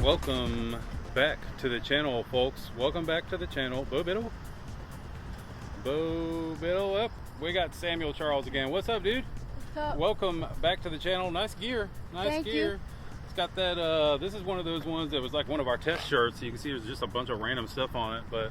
Welcome back to the channel, folks. Welcome back to the channel. Bo Biddle up. We got Samuel Charles again. What's up, dude? What's up? Welcome back to the channel. Nice gear. Thank you. It's got that this is one of those ones that was like one of our test shirts. You can see there's just a bunch of random stuff on it, but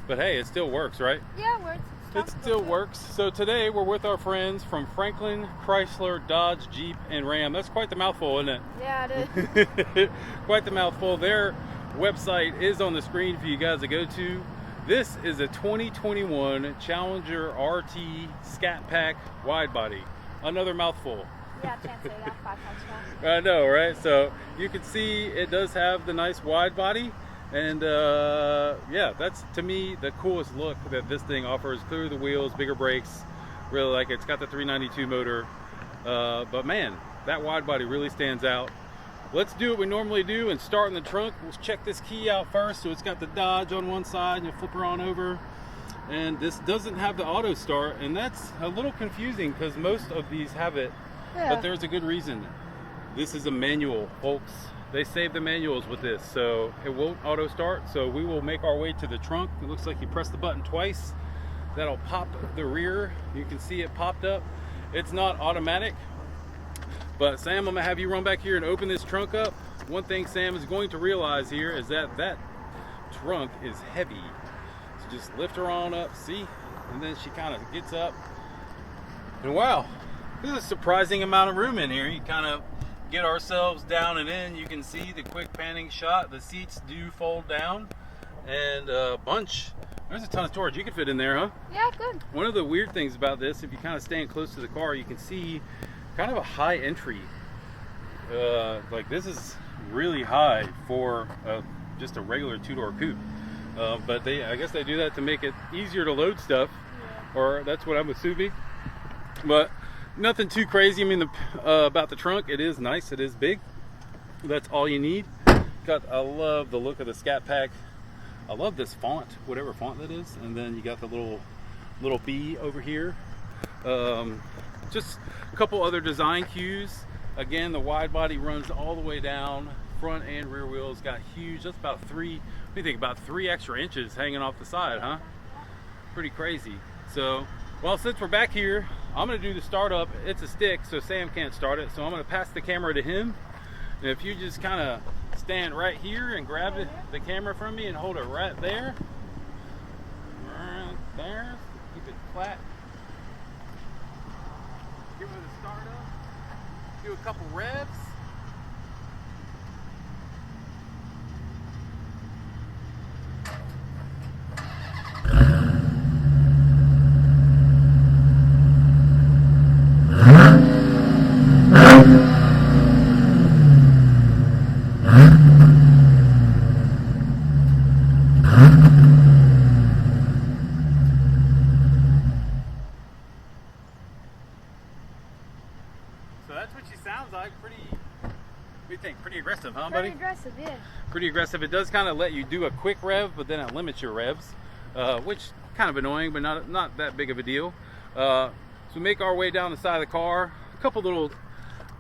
hey, it still works, right? Yeah, it works. It still works. So today we're with our friends from Franklin, Chrysler, Dodge, Jeep, and Ram. That's quite the mouthful, isn't it? Yeah, it is. Quite the mouthful. Their website is on the screen for you guys to go to. This is a 2021 Challenger RT Scatpack Widebody. Another mouthful. Yeah, I can't say that 5 times fast. I know, right? So you can see it does have the nice wide body. And yeah, that's to me the coolest look that this thing offers. Clear the wheels, bigger brakes, really like it. It's got the 392 motor, but man, that wide body really stands out. Let's do what we normally do and start in the trunk. We'll check this key out first. So it's got the Dodge on one side, and you flip her on over, and this doesn't have the auto start, and that's a little confusing because most of these have it. Yeah. But there's a good reason. This is a manual, folks. They save the manuals with this, so it won't auto start. So we will make our way to the trunk. It looks like you press the button twice. That'll pop the rear. You can see it popped up. It's not automatic, but Sam, I'm gonna have you run back here and open this trunk up. One thing Sam is going to realize here is that that trunk is heavy. So just lift her on up, see? And then she kind of gets up. And wow, there's a surprising amount of room in here. You kind of get ourselves down and in. You can see the quick panning shot. The seats do fold down, and there's a ton of storage. You can fit in there, huh? Yeah, good. One of the weird things about this, if you kind of stand close to the car, you can see kind of a high entry. Like this is really high for just a regular two-door coupe, but I guess they do that to make it easier to load stuff, or that's what I'm assuming. But nothing too crazy. I mean, about the trunk, it is nice. It is big. That's all you need. I love the look of the Scatpack. I love this font, whatever font that is. And then you got the little B over here. Just a couple other design cues. Again, the wide body runs all the way down. Front and rear wheels got huge. That's about what do you think? About 3 extra inches hanging off the side, huh? Pretty crazy. So, well, since we're back here, I'm going to do the startup. It's a stick, so Sam can't start it. So I'm going to pass the camera to him. And if you just kind of stand right here and grab the camera from me and hold it right there. Right there. Keep it flat. Give it a startup. Do a couple revs. So that's what she sounds like. What do you think? Pretty aggressive, huh, buddy? Pretty aggressive, yeah. Pretty aggressive. It does kind of let you do a quick rev, but then it limits your revs, which kind of annoying, but not that big of a deal. So we make our way down the side of the car. A couple little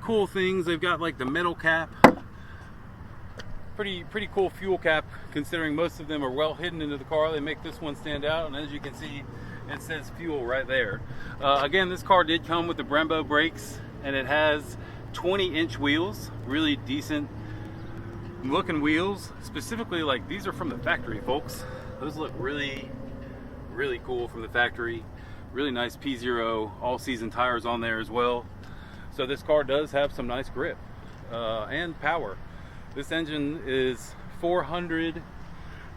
cool things. They've got like the metal cap. Pretty cool fuel cap, considering most of them are well hidden into the car. They make this one stand out, and as you can see, it says fuel right there. Again, this car did come with the Brembo brakes, and it has 20-inch wheels, really decent looking wheels. Specifically, like these are from the factory, folks. Those look really cool from the factory. Really nice P0 all-season tires on there as well. So this car does have some nice grip and power. This engine is 400, I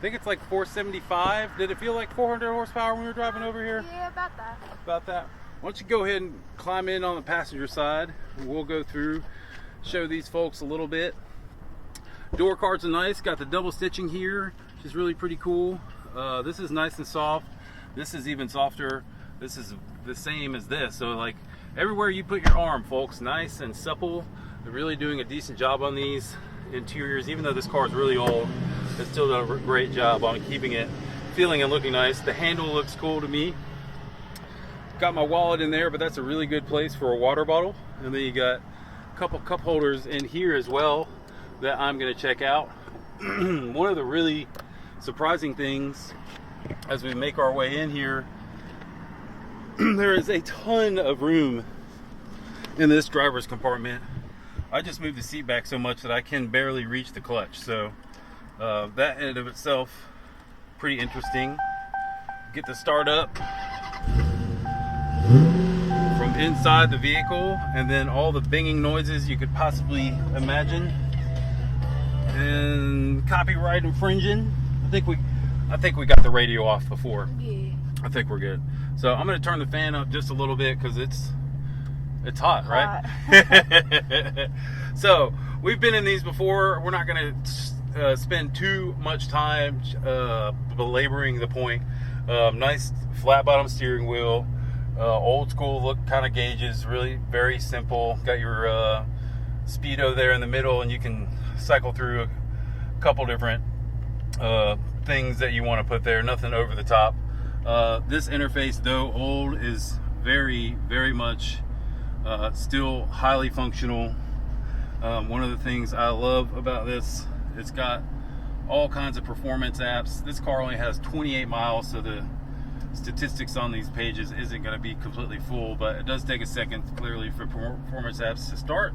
think it's like 475. Did it feel like 400 horsepower when we were driving over here? Yeah, about that. About that. Why don't you go ahead and climb in on the passenger side. We'll go through, show these folks a little bit. Door cards are nice. Got the double stitching here, which is really pretty cool. This is nice and soft. This is even softer. This is the same as this. So like everywhere you put your arm, folks, nice and supple. They're really doing a decent job on these interiors. Even though this car is really old, it's still done a great job on keeping it feeling and looking nice. The handle looks cool to me. Got my wallet in there, but that's a really good place for a water bottle. And then you got a couple cup holders in here as well that I'm going to check out. one of the really surprising things as we make our way in here, there is a ton of room in this driver's compartment. I just moved the seat back so much that I can barely reach the clutch. So that in and of itself, pretty interesting. Get the start up from inside the vehicle, and then all the binging noises you could possibly imagine. And copyright infringing. I think we got the radio off before. Yeah. I think we're good. So I'm going to turn the fan up just a little bit because it's hot, right? So we've been in these before. We're not going to spend too much time belaboring the point. Nice flat bottom steering wheel, old school look kind of gauges, really very simple. Got your speedo there in the middle, and you can cycle through a couple different things that you want to put there. Nothing over the top. This interface, though old, is very, very much still highly functional. One of the things I love about this, it's got all kinds of performance apps. This car only has 28 miles, so the statistics on these pages isn't going to be completely full, but it does take a second clearly for performance apps to start.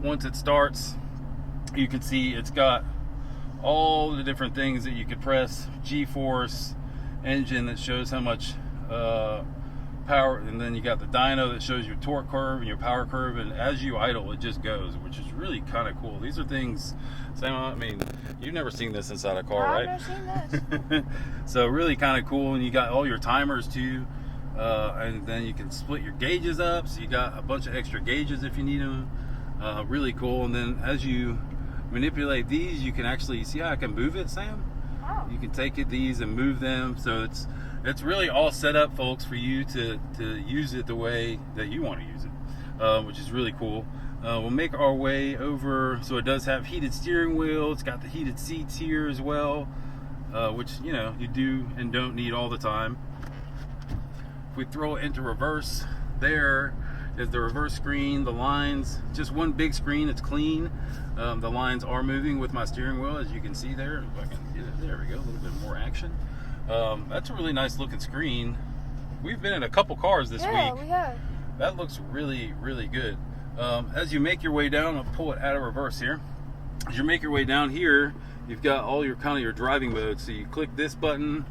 Once it starts, you can see it's got all the different things that you could press. G-force, engine that shows how much power, and then you got the dyno that shows your torque curve and your power curve, and as you idle it just goes, which is really kind of cool. These are things, Sam, I mean, you've never seen this inside a car, right? I've never seen this. So really kind of cool, and you got all your timers too, and then you can split your gauges up, so you got a bunch of extra gauges if you need them. Really cool. And then as you manipulate these, you can actually see how I can move it, Sam. Oh. You can take these and move them, so it's really all set up, folks, for you to use it the way that you want to use it, which is really cool. We'll make our way over. So it does have heated steering wheel. It's got the heated seats here as well, which, you know, you do and don't need all the time. If we throw it into reverse, there is the reverse screen. The lines, just one big screen. It's clean. The lines are moving with my steering wheel, as you can see there. If I can get it, there we go. A little bit more action. That's a really nice looking screen. We've been in a couple cars this week. Yeah, we have. That looks really, really good. As you make your way down, I'll pull it out of reverse here. As you make your way down here, you've got all your kind of your driving modes. So you click this button,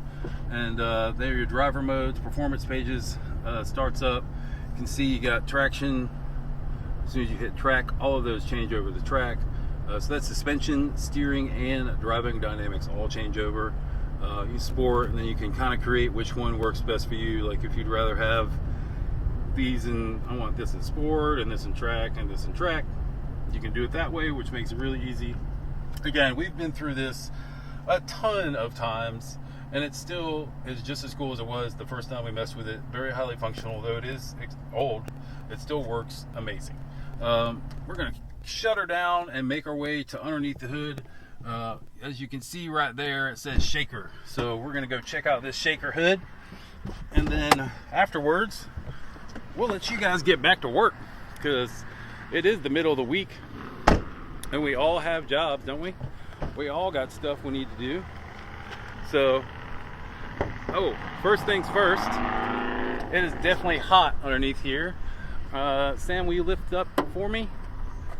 and there your driver modes, performance pages starts up. You can see you got traction. As soon as you hit track, all of those change over the track. So that's suspension, steering, and driving dynamics all change over. You sport, and then you can kind of create which one works best for you. Like if you'd rather have these in, I want this in sport, and this in track, and this in track, you can do it that way, which makes it really easy. Again, we've been through this a ton of times, and it still is just as cool as it was the first time we messed with it. Very highly functional, though it is old. It still works amazing. We're going to shut her down and make our way to underneath the hood. As you can see right there, it says shaker. So we're going to go check out this shaker hood, and then afterwards we'll let you guys get back to work, because it is the middle of the week and we all have jobs, don't we? We all got stuff we need to do. So, first things first, it is definitely hot underneath here. Sam, will you lift up for me?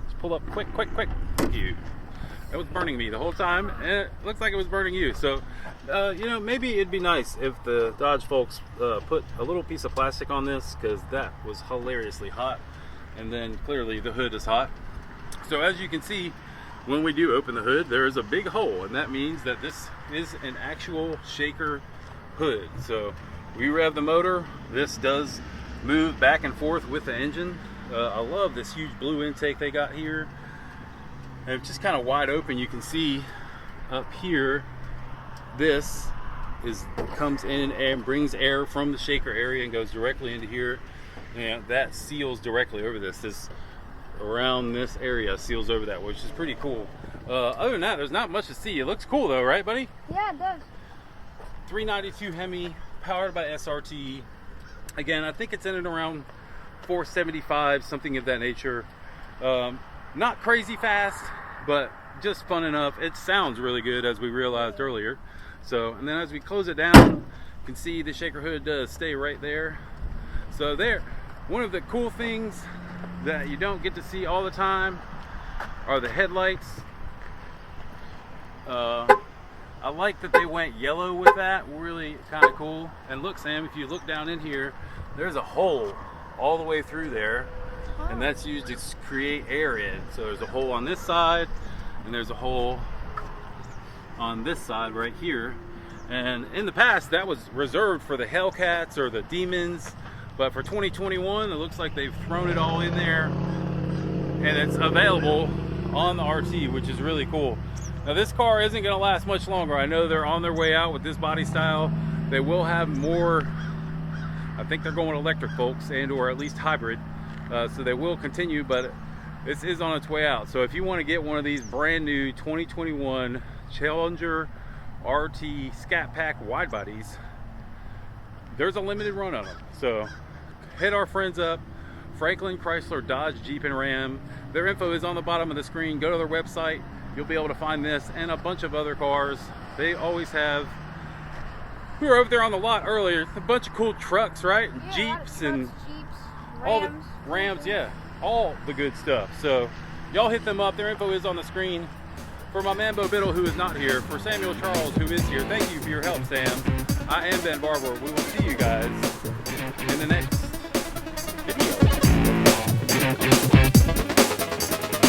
Just pull up quick. Thank you. It was burning me the whole time, and it looks like it was burning you. So, you know, maybe it'd be nice if the Dodge folks put a little piece of plastic on this, because that was hilariously hot. And then clearly the hood is hot. So as you can see, when we do open the hood, there is a big hole, and that means that this is an actual shaker hood. So we rev the motor, this does move back and forth with the engine. I love this huge blue intake they got here. And it's just kind of wide open. You can see up here, this comes in and brings air from the shaker area and goes directly into here, and that seals directly over this around this area seals over that, which is pretty cool. Other than that, there's not much to see. It looks cool though, right, buddy? Yeah, it does. 392 Hemi, powered by SRT. Again, I think it's in and around 475, something of that nature. Not crazy fast, but just fun enough. It sounds really good, as we realized earlier. So, and then as we close it down, you can see the shaker hood does stay right there. So there, one of the cool things that you don't get to see all the time are the headlights. I like that they went yellow with that, really kind of cool. And look, Sam, if you look down in here, there's a hole all the way through there, and that's used to create air in. So there's a hole on this side, and there's a hole on this side right here. And in the past, that was reserved for the Hellcats or the Demons, but for 2021, it looks like they've thrown it all in there, and it's available on the RT, which is really cool. Now this car isn't going to last much longer. I know they're on their way out with this body style. They will have more, I think they're going electric, folks, and or at least hybrid. So they will continue, but this is on its way out. So if you want to get one of these brand new 2021 Challenger RT Scatpack Widebodies, there's a limited run on them. So hit our friends up, Franklin, Chrysler, Dodge, Jeep, and Ram. Their info is on the bottom of the screen. Go to their website. You'll be able to find this and a bunch of other cars. They always have, we were over there on the lot earlier, a bunch of cool trucks, right? Yeah, Jeeps, trucks, and Jeeps, all Rams. the Rams, yeah, all the good stuff. So y'all hit them up. Their info is on the screen. For my man Bo Biddle, who is not here, for Samuel Charles, who is here, thank you for your help, Sam. I am Ben Barber. We will see you guys in the next video.